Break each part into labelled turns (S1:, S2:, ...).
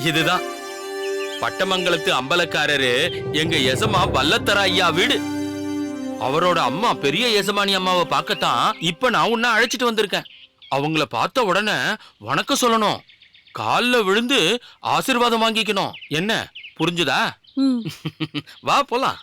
S1: இதுதான் பட்டமங்கலத்து அம்பலக்காரரு எங்க எசமா வல்லத்தர ஐயா வீடு. அவரோட அம்மா பெரிய எசமானி அம்மாவை பார்க்கத்தான் இப்ப நான் உன்ன அழைச்சிட்டு வந்திருக்கேன். அவங்கள பார்த்த உடனே வணக்கம் சொல்லணும், கால்ல விழுந்து ஆசீர்வாதம் வாங்கிக்கணும். என்ன புரிஞ்சுதா? வா போலாம்.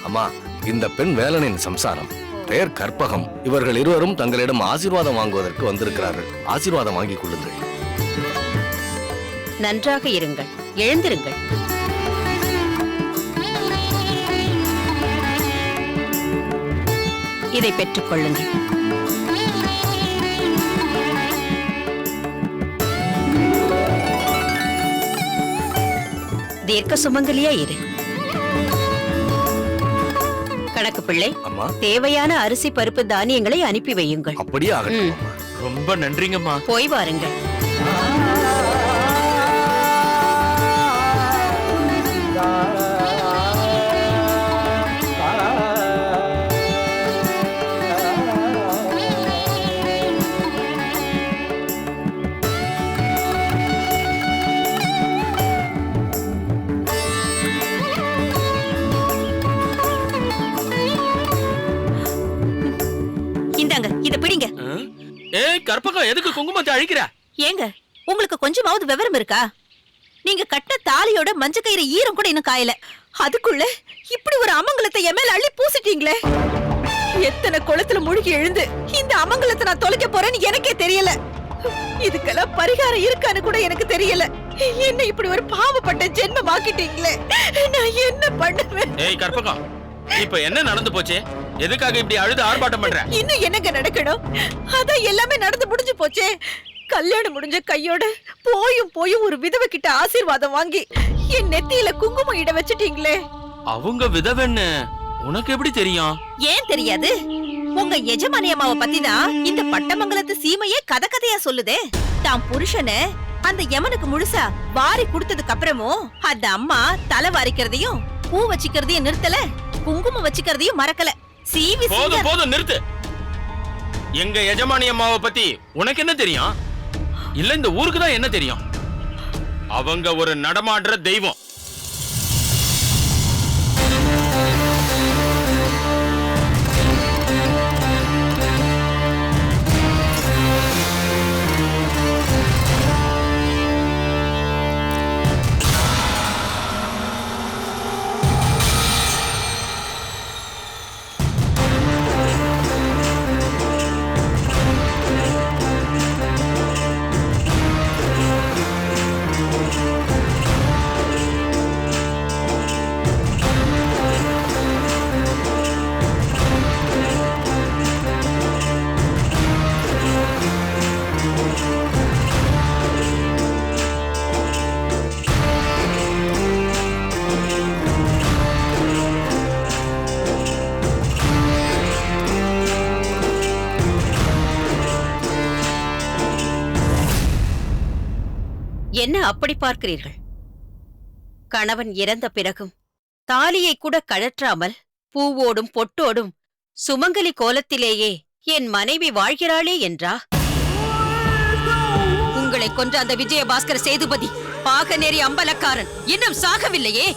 S2: அம்மா, இந்த பெண் வேலனின் சம்சாரம், பெயர் கற்பகம். இவர்கள் இருவரும் தங்களிடம் ஆசீர்வாதம் வாங்குவதற்கு வந்திருக்கிறார்கள். ஆசீர்வாதம் வாங்கிக் கொள்ளுங்கள்.
S3: நன்றாக இருங்கள், எழுந்திருங்கள். இதை பெற்றுக் கொள்ளுங்கள். தீர்க்க சுமங்கலியா இரு. கணக்கு பிள்ளை, தேவையான அரிசி பருப்பு தானியங்களை அனுப்பி வையுங்கள்.
S2: அப்படியே ஆகட்டும்.
S1: ரொம்ப நன்றிங்கம்மா.
S3: போய் வாருங்கள். இத பிடிங்க.
S1: ஏய் கற்பகம், எதுக்கு குங்குமத்தை அழிக்கிற?
S3: ஏங்க, உங்களுக்கு கொஞ்சமாவது விவரம் இருக்கா? நீங்க கட்ட தாலியோட மஞ்ச கயிறு ஈரம் கூட இன்னும் காயல, அதுக்குள்ள இப்படி ஒரு அமங்கலத்தை என் மேல அள்ளி பூசிட்டீங்களே. எத்தனை குளத்துல முழுகி எழுந்து இந்த அமங்கலத்தை நான் தொலைக்க போறேன்னு எனக்கே தெரியல. இதுக்கெல்லாம் பரிகாரம் இருக்கான்னு கூட எனக்கு தெரியல. என்ன இப்படி ஒரு பாவப்பட்ட ஜென்மம் ஆக்கிட்டீங்களே. நான் என்ன பண்ணுவேன்?
S1: ஏய் கற்பகம், இப்ப என்ன நடந்து போச்சு? எதுக்காக இப்படி அழுது ஆர்ப்பாட்டம் பண்ற?
S3: இன்னும் என்னங்க நடக்கணும்? அதான் எல்லாமே நடந்து முடிஞ்சு போச்சே. கல்யாணம் முடிஞ்ச கையோட போயும் ஒரு விதவை கிட்ட ஆசீர்வாதம் வாங்கி என் நெத்தியில குங்குமம் இட வச்சிட்டீங்களே.
S1: அவங்க விதவைன்னு உனக்கு எப்படி தெரியும்?
S3: ஏன் தெரியாது? உங்க எஜமானி அம்மாவை பத்திதான் இந்த பட்டமங்கலத்து சீமையே கதையா சொல்லுதே. தான் புருஷனை அந்த யமனுக்கு முழுசா வாரி குடுத்ததுக்கு அப்புறமும் அந்த அம்மா தலை வாரிக்கிறதையும் பூ வச்சுக்கிறதையும் நிறுத்தல, குங்குமம் வச்சுக்கிறதையும் மறக்கல.
S1: போதும் நிறுத்து. எங்க எஜமானி அம்மாவை பத்தி உனக்கு என்ன தெரியும்? இல்ல இந்த ஊருக்கு தான் என்ன தெரியும்? அவங்க ஒரு நடமாடுற தெய்வம்.
S3: என்ன அப்படி பார்க்கிறீர்கள்? கணவன் இறந்த பிறகும் தாலியை கூட கழற்றாமல் பூவோடும் பொட்டோடும் சுமங்கலி கோலத்திலேயே என் மனைவி வாழ்கிறாளே என்றா? உங்களை கொன்ற அந்த விஜயபாஸ்கர சேதுபதி பாகநேரி அம்பலக்காரன் இன்னும் சாகவில்லையே.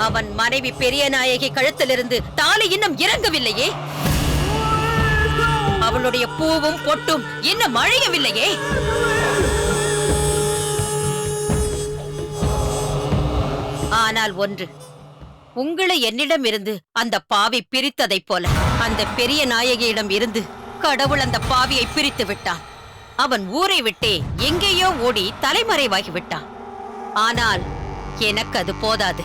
S3: அவன் மனைவி பெரிய நாயகி கழுத்திலிருந்து தாலி இன்னும் இறங்கவில்லையே. அவளுடைய பூவும் பொட்டும் இன்னும் அழியவில்லையே. ஆனால் ஒன்று, உங்களை என்னிடம் இருந்து அந்த பாவி பிரித்ததைப் போல அந்த பெரிய நாயகியிடம் இருந்து கடவுள் அந்த பாவியை பிரித்து விட்டான். அவன் ஊரை விட்டே எங்கேயோ ஓடி தலைமறைவாகி விட்டான். ஆனால்
S4: எனக்கு அது போதாது.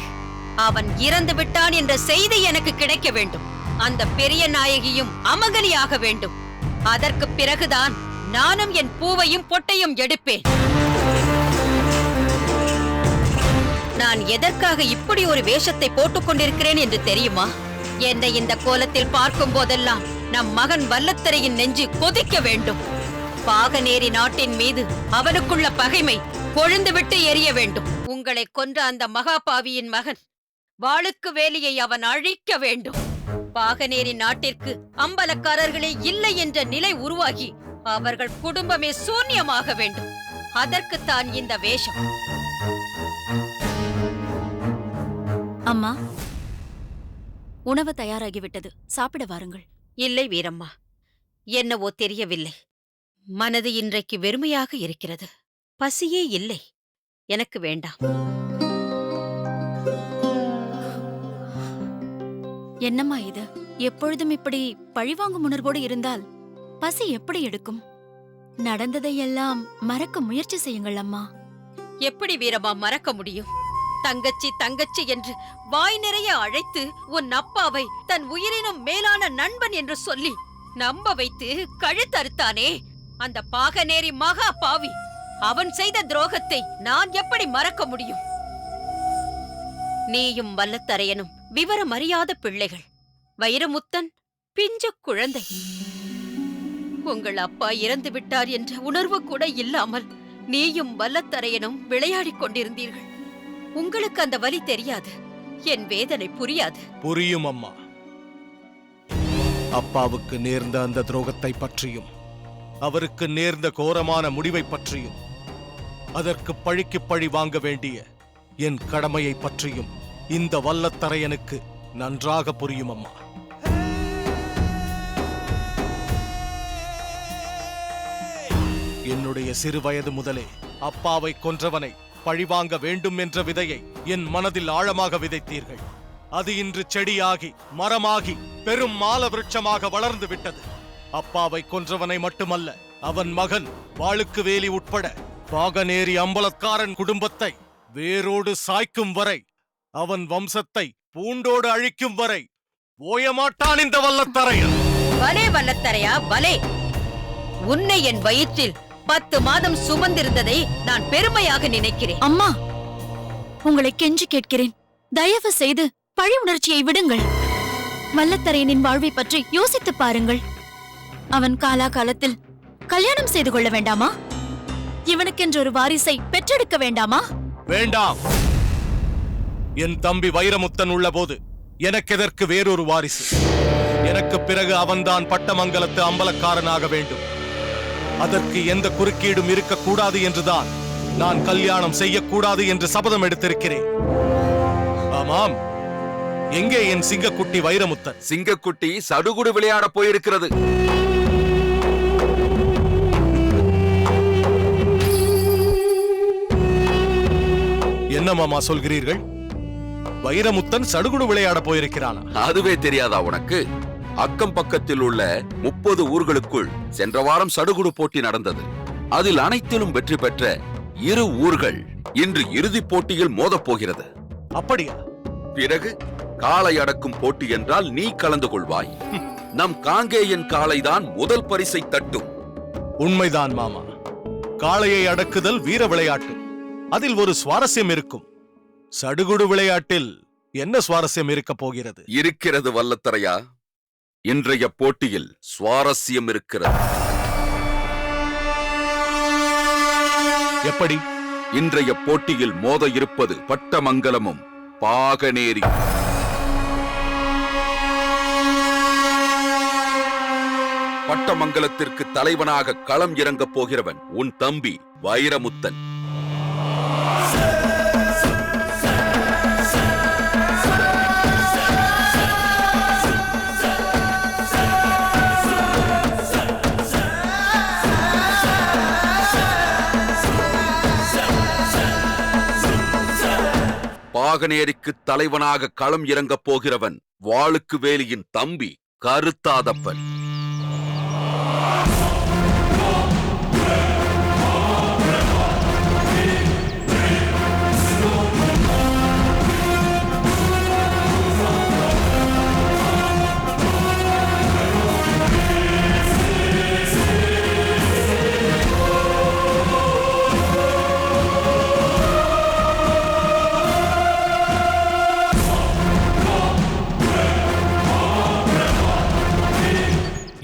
S4: அவன் இறந்து விட்டான் என்ற செய்தி எனக்கு கிடைக்க வேண்டும். அந்த பெரிய நாயகியும் அமங்கலியாக வேண்டும். அதற்கு பிறகுதான் நானும் என் பூவையும் பொட்டையும் எடுப்பேன். நான் எதற்காக இப்படி ஒரு வேஷத்தை போட்டுக் கொண்டிருக்கிறேன் என்று தெரியுமா? என்னை இந்த கோலத்தில் பார்க்கும் போதெல்லாம் நம் மகன் வல்லத்தரையின் நெஞ்சு கொதிக்க வேண்டும். பாகநேரி நாட்டின் மீது அவனுக்குள்ள பகைமை கொழுந்துவிட்டு எரிய வேண்டும். உங்களை கொன்ற அந்த மகாபாவியின் மகன் வாளுக்கு வேலியை அவன் அழிக்க வேண்டும். பாகநேரி நாட்டிற்கு அம்பலக்காரர்களே இல்லை என்ற நிலை உருவாகி அவர்கள் குடும்பமே சூன்யமாக வேண்டும். அதற்குத்தான் இந்த வேஷம்.
S5: அம்மா, உணவு தயாராகிவிட்டது, சாப்பிட வாருங்கள்.
S4: இல்லை வீரம்மா, என்னவோ தெரியவில்லை. மனது இன்றைக்கு வெறுமையாக இருக்கிறது. பசியே இல்லை. எனக்கு வேண்டாம்.
S5: என்னம்மா இது? எப்பொழுதும் இப்படி பழிவாங்கும் உணர்வோடு இருந்தால் பசி எப்படி எடுக்கும்? நடந்ததையெல்லாம் மறக்க முயற்சி செய்யுங்கள் அம்மா.
S4: எப்படி வீரம்மா மறக்க முடியும்? தங்கச்சி தங்கச்சி என்று வாய் நிறைய அழைத்து உன் அப்பாவை தன் உயிரினும் மேலான நண்பன் என்று சொல்லி நம்ப வைத்து கழுத்தறுத்தானே அந்த பாகநேரி மகா பாவி. அவன் செய்த துரோகத்தை நான் எப்படி மறக்க முடியும்? நீயும் வல்லத்தரையனும் விவரம் அறியாத பிள்ளைகள். வைரமுத்தன் பிஞ்சு குழந்தை. உங்கள் அப்பா இறந்து விட்டார் என்ற உணர்வு கூட இல்லாமல் நீயும் வல்லத்தரையனும் விளையாடிக் கொண்டிருந்தீர்கள். உங்களுக்கு அந்த வலி தெரியாது. என் வேதனை புரியாது.
S6: புரியும் அம்மா. அப்பாவுக்கு நேர்ந்த அந்த துரோகத்தை பற்றியும் அவருக்கு நேர்ந்த கோரமான முடிவை பற்றியும் அதற்கு பழிக்கு பழி வாங்க வேண்டிய என் கடமையை பற்றியும் இந்த வல்லத்தரையனுக்கு நன்றாக புரியும் அம்மா. என்னுடைய சிறு வயது முதலே அப்பாவை கொன்றவனை பழிவாங்க வேண்டும் என்ற விதையை என் மனதில் ஆழமாக விதைத்தீர்கள். அது இன்று செடியாகி மரமாகி பெரும் மால விருட்சமாக வளர்ந்து விட்டது. அப்பாவை கொன்றவனை மட்டுமல்ல, அவன் மகன் வாளுக்கு வேலி உட்பட பாகநேரி அம்பலக்காரன் குடும்பத்தை வேரோடு சாய்க்கும் வரை, அவன் வம்சத்தை பூண்டோடு அழிக்கும் வரை ஓயமாட்டான் இந்த வல்லத்தரையன்.
S4: பலே வல்லத்தரையா பலே! உன்னை என் வயிற்றில் 10 மாதம் சுமந்திருந்ததை நான் பெருமையாக நினைக்கிறேன்.
S5: அம்மா, உங்களை கெஞ்சி கேட்கிறேன், தயவு செய்து பழி உணர்ச்சியை விடுங்கள். வல்லத்தரையனின் வாழ்வை பற்றி யோசித்து பாருங்கள். அவன் காலாகாலத்தில் கல்யாணம் செய்து கொள்ள வேண்டாமா? இவனுக்கென்று ஒரு வாரிசை பெற்றெடுக்க வேண்டாமா?
S6: வேண்டாம். என் தம்பி வைரமுத்தன் உள்ள போது எனக்கெதற்கு வேறொரு வாரிசு? எனக்கு பிறகு அவன்தான் பட்டமங்கலத்து அம்பலக்காரனாக வேண்டும். அதற்கு எந்த குறுக்கீடும் இருக்கக்கூடாது என்றுதான் நான் கல்யாணம் செய்யக்கூடாது என்று சபதம் எடுத்திருக்கிறேன். ஆமாம், எங்கே என் சிங்கக்குட்டி வைரமுத்தன்?
S7: சிங்கக்குட்டி சடுகுடு விளையாட போயிருக்கிறது.
S6: என்ன மாமா சொல்கிறீர்கள்? வைரமுத்தன் சடுகுடு விளையாட போயிருக்கிறானா?
S7: அதுவே தெரியாதா உனக்கு? அக்கம் பக்கத்தில் உள்ள 30 ஊர்களுக்குள் சென்ற வாரம் சடுகுடு போட்டி நடந்தது. அதில் அனைத்திலும் வெற்றி பெற்ற 2 ஊர்கள் இன்று இறுதிப் போட்டியில் மோதப் போகிறது.
S6: அப்படியா?
S7: பிறகு காளை அடக்கும் போட்டி என்றால் நீ கலந்து கொள்வாய். நம் காங்கேயன் காளைதான் முதல் பரிசை தட்டும்.
S6: உண்மைதான் மாமா. காளையை அடக்குதல் வீர விளையாட்டு. அதில் ஒரு சுவாரஸ்யம் இருக்கும். சடுகுடு விளையாட்டில் என்ன சுவாரஸ்யம் இருக்க போகிறது?
S7: இருக்கிறது வல்லத்தரையா. இன்றைய போட்டியில் சுவாரஸ்யம் இருக்கிறது.
S6: எப்படி?
S7: இன்றைய போட்டியில் மோத இருப்பது பட்டமங்கலமும் பாகநேரி. பட்டமங்கலத்திற்கு தலைவனாக களம் இறங்கப் போகிறவன் உன் தம்பி வைரமுத்தன். பாகநேரிக்கு தலைவனாக களம் இறங்கப் போகிறவன் வாளுக்கு வேலியின் தம்பி கருத்தாதப்பன்.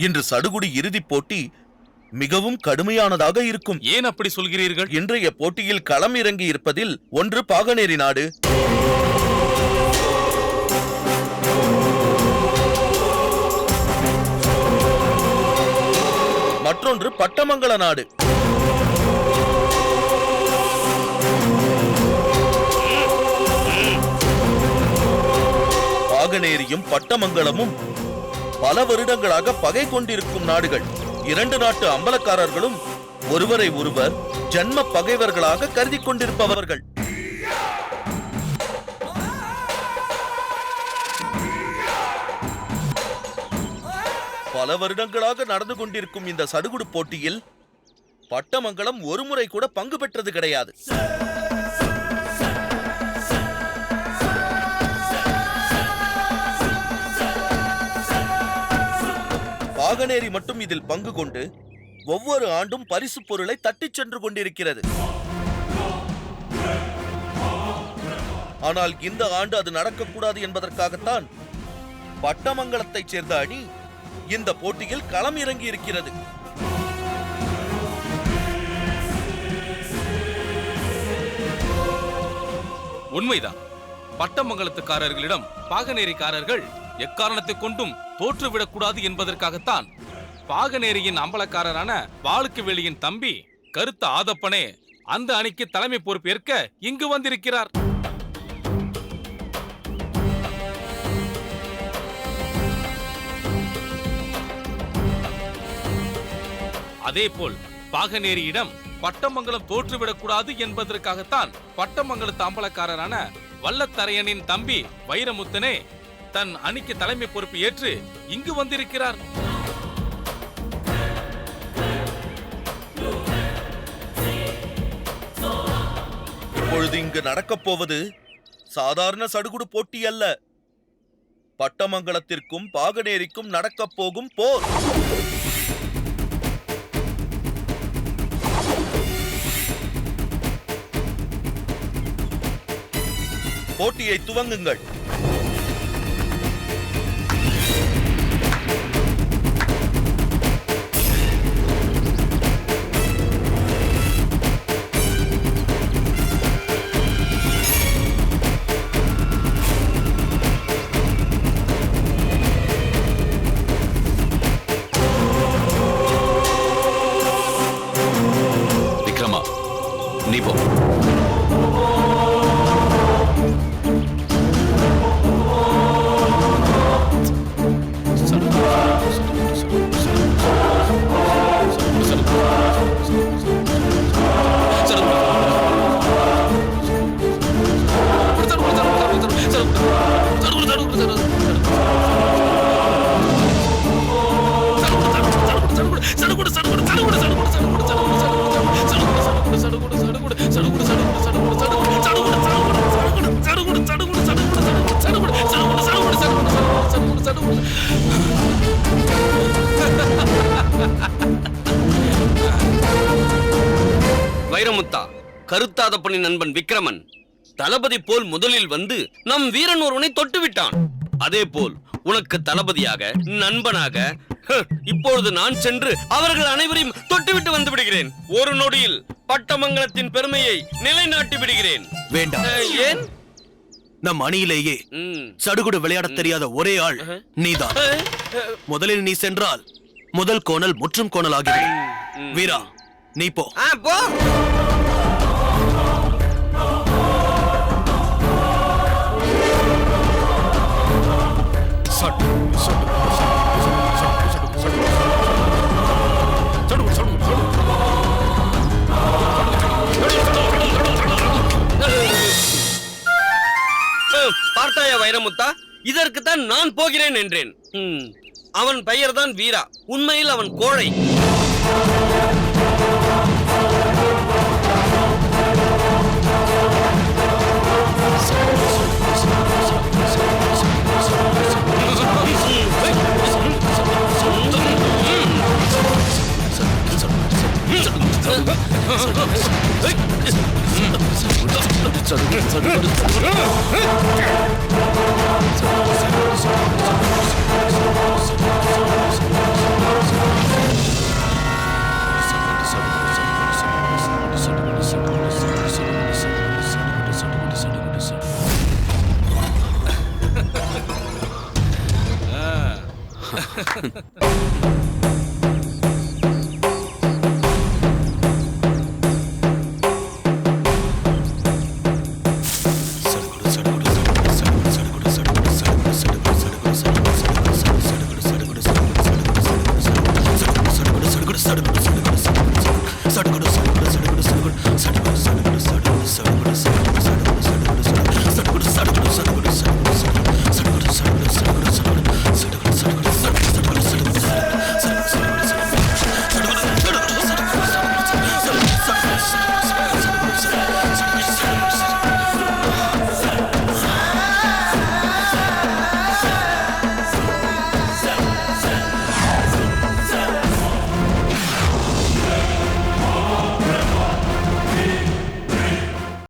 S8: இன்று சடுகுடு இறுதிப் போட்டி மிகவும் கடுமையானதாக இருக்கும்.
S1: ஏன் அப்படி சொல்கிறீர்கள்?
S8: இன்றைய போட்டியில் களம் இறங்கி இருப்பதில் ஒன்று பாகனேரி நாடு, மற்றொன்று பட்டமங்கல நாடு. பாகனேரியும் பட்டமங்கலமும் பல வருடங்களாக பகை கொண்டிருக்கும் நாடுகள். இரண்டு நாட்டு அம்பலக்காரர்களும் ஒருவரை ஒருவர் ஜன்ம பகைவர்களாக கருதி கொண்டிருப்பவர்கள். பல வருடங்களாக நடந்து கொண்டிருக்கும் இந்த சடுகுடு போட்டியில் பட்டமங்கலம் ஒருமுறை கூட பங்கு பெற்றது கிடையாது. பாகனேரி மட்டும் இதில் பங்கு கொண்டு ஒவ்வொரு ஆண்டும் பரிசு பொருளை தட்டிச் சென்று கொண்டிருக்கிறது. ஆனால் இந்த ஆண்டு அது நடக்கக்கூடாது என்பதற்காகத்தான் பட்டமங்கலத்தைச் சேர்ந்த அணி இந்த போட்டியில் களம் இறங்கி இருக்கிறது.
S1: உண்மைதான். பட்டமங்கலத்துக்காரர்களிடம் பாகனேரிக்காரர்கள் எக்காரணத்தை கொண்டும் தோற்றுவிடக்கூடாது என்பதற்காகத்தான் பாகனேரியின் அம்பலக்காரரான வாளுக்கு வெளியின் தம்பி கருத்த ஆதப்பனே அந்த அணிக்கு தலைமை பொறுப்பேற்க இங்கு வந்திருக்கிறார். அதேபோல் பாகனேரியிடம் பட்டமங்கலம் தோற்றுவிடக்கூடாது என்பதற்காகத்தான் பட்டமங்கலத்து அம்பலக்காரரான வல்லத்தரையனின் தம்பி வைரமுத்தனே தன் அணிக்கு தலைமை பொறுப்பு ஏற்று இங்கு வந்திருக்கிறார்.
S8: இப்பொழுது இங்கு நடக்கப் போவது சாதாரண சடுகுடு போட்டி அல்ல. பட்டமங்கலத்திற்கும் பாகனேரிக்கும் நடக்கப் போகும் போர். போட்டியை துவங்குங்கள்.
S2: விக்ரமா, நீ போ.
S9: வைரமுத்தா, கருத்தாதப்பனின் நண்பன் விக்ரமன் தளபதி போல் முதலில் வந்து நம் வீரன் ஒருவனை தொட்டுவிட்டான். அதே போல் உனக்கு தளபதியாக நண்பனாக இப்பொழுது நான் சென்று அவர்கள் அனைவரையும் தொட்டுவிட்டு வந்து விடுகிறேன். ஒரு நொடியில் பட்டமங்கலத்தின் பெருமையை நிலைநாட்டி விடுகிறேன்.
S10: வேண்டாம்.
S9: ஏன்?
S10: நம் அணியிலேயே சடுகுடு விளையாட தெரியாத ஒரே ஆள் நீதான். முதலில் நீ சென்றால் முதல் கோணல் முற்றும் கோணல் ஆகிறது. வீரா, நீ போ.
S9: போ. பார்த்தாயா வைரமுத்தா, இதற்குத்தான் நான் போகிறேன் என்றேன். அவன் பெயர்தான் வீரா. உண்மையில் அவன் கோழை.